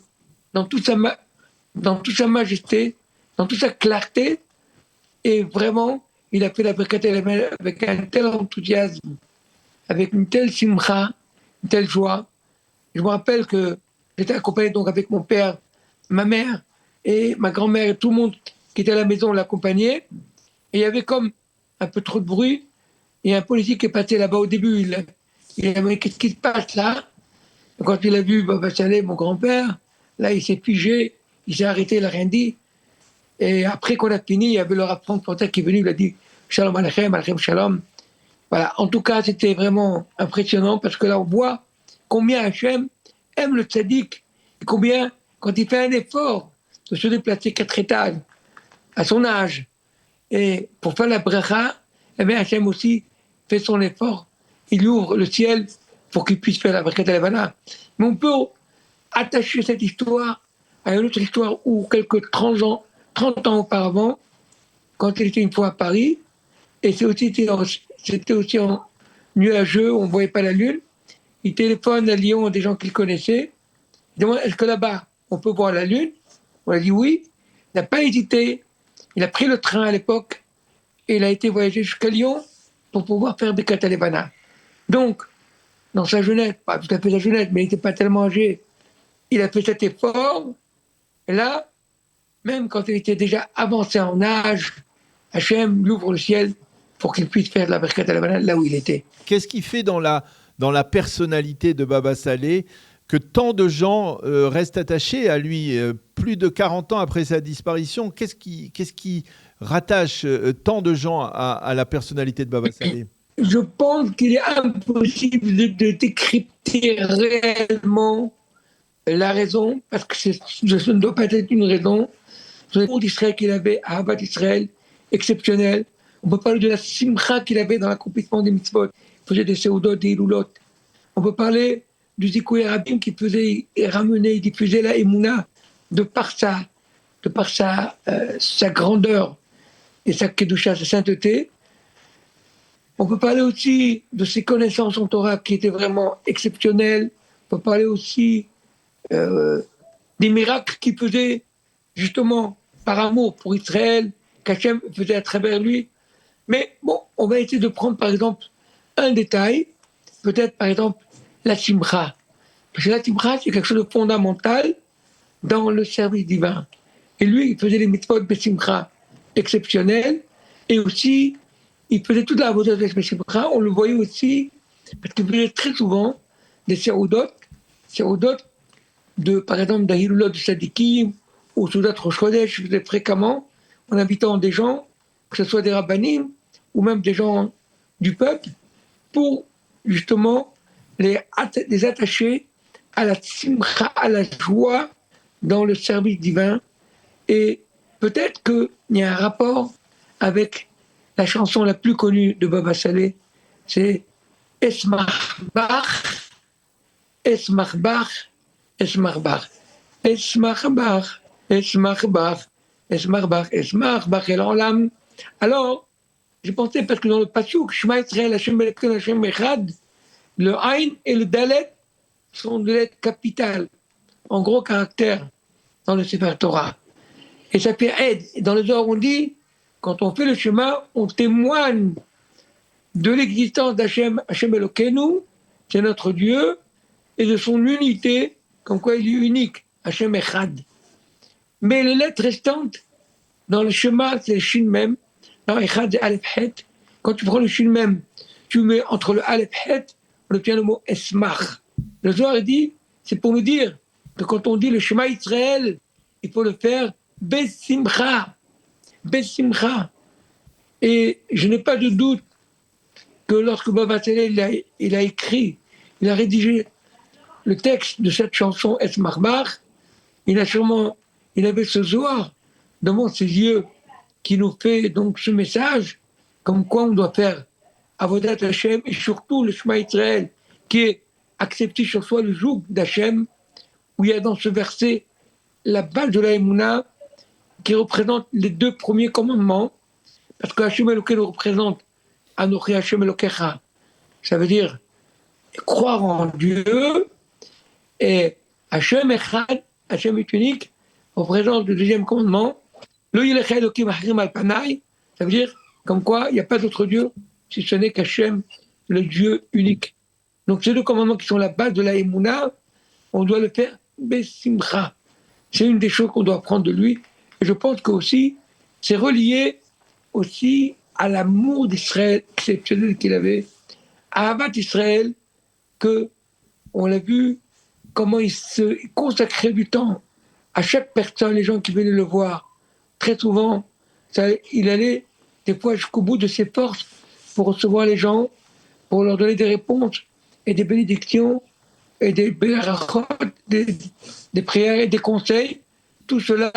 dans toute sa majesté, dans toute sa clarté. Et vraiment, il a fait la Birkat avec un tel enthousiasme, avec une telle simcha, une telle joie. Je me rappelle que j'étais accompagné donc avec mon père, ma mère et ma grand-mère et tout le monde qui était à la maison l'accompagnait. Et il y avait comme un peu trop de bruit. Il y a un policier qui est passé là-bas au début. Il a dit, qu'est-ce qui se passe là? Et quand il a vu Baba Saleh, mon grand-père, là il s'est figé, il s'est arrêté, il n'a rien dit. Et après qu'on a fini, il y avait le Rav Frank Porter qui est venu, il a dit Shalom Aleichem, Aleichem Shalom. Voilà, en tout cas, c'était vraiment impressionnant parce que là, on voit combien Hachem aime le tzaddik et combien, quand il fait un effort de se déplacer 4 étages à son âge et pour faire la bracha, eh bien Hachem aussi fait son effort. Il ouvre le ciel pour qu'il puisse faire la bracha de Levana. Mais on peut attacher cette histoire à une autre histoire où quelques 30 ans auparavant, quand il était une fois à Paris, et c'était aussi en nuageux, on ne voyait pas la lune, il téléphone à Lyon à des gens qu'il connaissait, il demande est-ce que là-bas on peut voir la lune? On a dit oui, il n'a pas hésité, il a pris le train à l'époque et il a été voyager jusqu'à Lyon pour pouvoir faire des Katalevana. Donc, dans sa jeunesse, pas tout à fait sa jeunesse, mais il n'était pas tellement âgé, il a fait cet effort, et là, même quand il était déjà avancé en âge, Hachem lui ouvre le ciel pour qu'il puisse faire de la Birkat Levana là où il était. Qu'est-ce qui fait dans la personnalité de Baba Saleh que tant de gens restent attachés à lui plus de 40 ans après sa disparition? Qu'est-ce qui rattache tant de gens à la personnalité de Baba Saleh? Je pense qu'il est impossible de décrypter réellement la raison, parce que ce ne doit pas être une raison. Le monde d'Israël qu'il avait, Ahavat Israël, exceptionnel. On peut parler de la simcha qu'il avait dans l'accomplissement des mitzvot. Il faisait des seudot, des ilulot. On peut parler du Zikoué Rabim qui faisait et ramenait, il diffusait la Emouna de par sa grandeur et sa kedusha, sa sainteté. On peut parler aussi de ses connaissances en Torah qui étaient vraiment exceptionnelles. On peut parler aussi des miracles qu'il faisait justement par amour pour Israël, qu'Hachem faisait à travers lui. Mais bon, on va essayer de prendre par exemple un détail, peut-être par exemple la simcha. Parce que la simcha, c'est quelque chose de fondamental dans le service divin. Et lui, il faisait les mitzvot de simcha exceptionnels, et aussi, il faisait toute la avodat de simcha. On le voyait aussi, parce qu'il faisait très souvent des seudot de, par exemple, d'Ahilulot de Sadikim, ou Soudat Rosh Chodesh, je faisais fréquemment, en invitant des gens, que ce soit des rabbanim, ou même des gens du peuple, pour justement les attacher à la simcha, à la joie dans le service divin. Et peut-être qu'il y a un rapport avec la chanson la plus connue de Baba Saleh, c'est Esmach Bach, Esmach Bach, Esmach Bach, Esmach Bach, Esmach Bach, Esmach Bach, Esmach Bach el Olam. Alors, j'ai pensé, parce que dans le Pasuk, Shema Yisrael, Hashem Elokeinu, Hashem Echad, le Ain et le Dalet sont des lettres capitales, en gros caractère, dans le Sefer Torah. Et ça fait aide. Et dans les Zohar, on dit, quand on fait le chemin, on témoigne de l'existence d'Hachem, Hashem Elokeinu, c'est notre Dieu, et de son unité comme quoi il est unique, Hachem Echad. Mais les lettres restantes, dans le schéma, c'est le Shin Mem, dans Echad, c'est Aleph Het. Quand tu prends le Shin Mem, tu mets entre le Aleph Het, on obtient le mot Esmach. Le Zohar dit, c'est pour nous dire que quand on dit le Shema Israël, il faut le faire Besimcha. Besimcha. Et je n'ai pas de doute que lorsque Baba Saleh il a écrit, il a rédigé le texte de cette chanson Esmachbach, il avait ce Zohar devant ses yeux qui nous fait donc ce message, comme quoi on doit faire Avodat Hashem et surtout le Shema Israël qui est accepté sur soi le joug d'Hachem, où il y a dans ce verset la base de la Emouna qui représente les 2 premiers commandements, parce que Hachem Elokeinu représente Anochi Hachem Elokecha, ça veut dire croire en Dieu, et Hachem Echad, Hachem est unique, représente le 2e commandement, Lo Yilecha Elokim Achrim Al Panai, ça veut dire comme quoi il n'y a pas d'autre Dieu si ce n'est qu'Hachem, le Dieu unique. Donc ces 2 commandements qui sont la base de la Emouna, on doit le faire Besimcha. C'est une des choses qu'on doit apprendre de lui. Et je pense que aussi, c'est relié aussi à l'amour d'Israël exceptionnel qu'il avait, à Ahavat Israël, que on l'a vu, comment il consacrait du temps à chaque personne, les gens qui venaient le voir. Très souvent, il allait des fois jusqu'au bout de ses forces pour recevoir les gens, pour leur donner des réponses et des bénédictions et des berachot, des prières et des conseils. Tout cela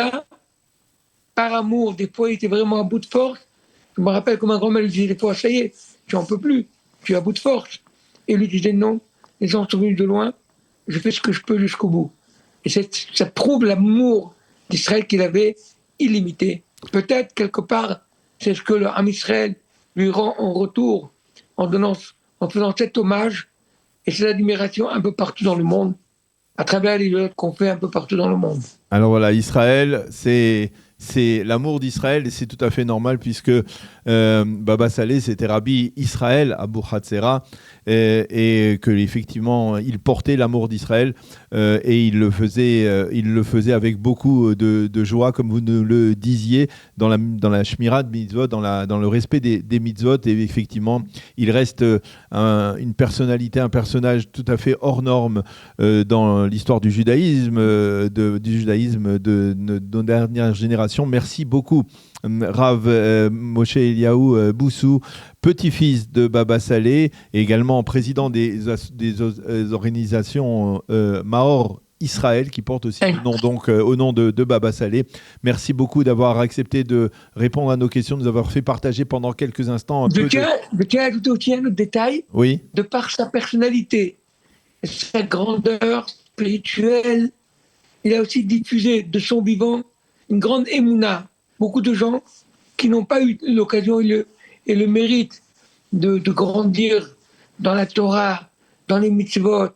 par amour. Des fois, il était vraiment à bout de force. Je me rappelle que ma grand-mère lui disait des fois, ça y est, tu n'en peux plus, tu es à bout de force. Et lui disait non, les gens sont venus de loin, je fais ce que je peux jusqu'au bout. Et ça prouve l'amour d'Israël qu'il avait illimité. Peut-être quelque part, c'est ce que le Ham Israël lui rend en retour en faisant cet hommage et cette admiration un peu partout dans le monde, à travers les œuvres qu'on fait un peu partout dans le monde. Alors voilà, Israël, c'est l'amour d'Israël et c'est tout à fait normal puisque Baba Saleh, c'était Rabbi Israël Abou Hatzera et que effectivement il portait l'amour d'Israël et il le faisait avec beaucoup de joie, comme vous nous le disiez, dans la shmira de mitzvot, dans le respect des mitzvot. Et effectivement, il reste une personnalité, un personnage tout à fait hors norme dans l'histoire du judaïsme, de nos dernières générations. Merci beaucoup, Rav Moshe Eliaou Boussou, petit-fils de Baba Saleh, et également président des organisations Maor Israël, qui porte aussi le nom, donc, au nom de Baba Saleh. Merci beaucoup d'avoir accepté de répondre à nos questions, de nous avoir fait partager pendant quelques instants Je tiens à ajouter aussi un autre détail. Oui. De par sa personnalité, sa grandeur spirituelle, il a aussi diffusé de son vivant une grande émouna. Beaucoup de gens qui n'ont pas eu l'occasion et le mérite de grandir dans la Torah, dans les mitzvot,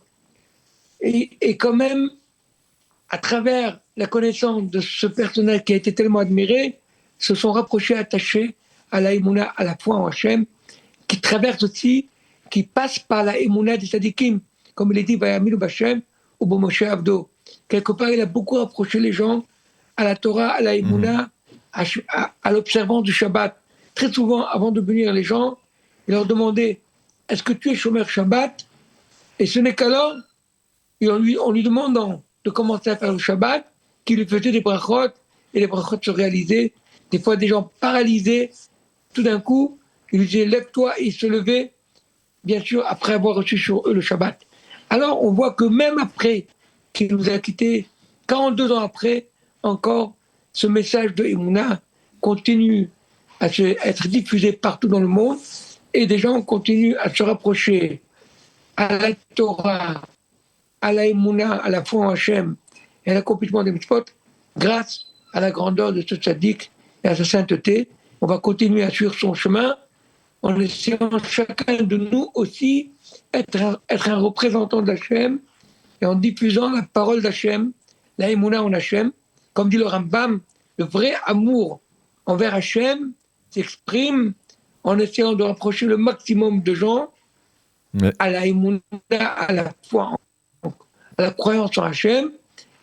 et quand même, à travers la connaissance de ce personnage qui a été tellement admiré, se sont rapprochés, attachés à la émouna, à la foi en Hachem, qui traverse aussi, qui passe par la émouna des Sadikim, comme il est dit, Vayamilu B'Hashem ou B'Moshe Avdo. Quelque part, il a beaucoup rapproché les gens à la Torah, à la émouna, à l'observance du Shabbat. Très souvent, avant de venir les gens, il leur demandait « Est-ce que tu es Shomer Shabbat ?» Et ce n'est qu'alors, en lui demandant de commencer à faire le Shabbat, qu'il lui faisait des brachot, et les brachot se réalisaient. Des fois, des gens paralysés, tout d'un coup, il lui disait « Lève-toi » et il se levait, bien sûr, après avoir reçu sur eux le Shabbat. Alors, on voit que même après qu'il nous a quittés, 42 ans après, encore, ce message de Emouna continue à être diffusé partout dans le monde et des gens continuent à se rapprocher à la Torah, à la Emouna, à la foi en Hachem et à l'accomplissement des mitzvot grâce à la grandeur de ce tzaddik et à sa sainteté. On va continuer à suivre son chemin en essayant chacun de nous aussi être un représentant d'Hachem et en diffusant la parole d'Hachem, la Emouna en Hachem. Comme dit le Rambam, le vrai amour envers Hachem s'exprime en essayant de rapprocher le maximum de gens à la Emouna, à la foi à la croyance en Hachem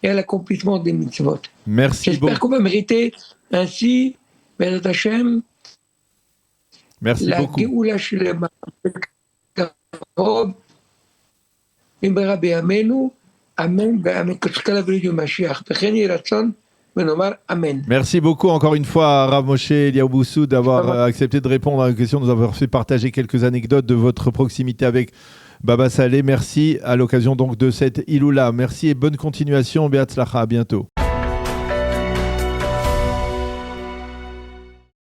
et à l'accomplissement des mitzvot. Merci beaucoup. J'espère qu'on va mériter ainsi, Bézat Hachem, Merci la beaucoup. Géoula Shlema, במהרה בימינו, אמן ואמן. כתוב ברידיו משיח, וכן יהי רצון ונאמר אמן. Merci beaucoup encore une fois, Rav Moshe Eliaou-Boussou, d'avoir accepté de répondre à la question, de nous avoir fait partager quelques anecdotes de votre proximité avec Baba Saleh. Merci à l'occasion donc de cette Iloula. Merci et bonne continuation. Be'atzlacha, à bientôt.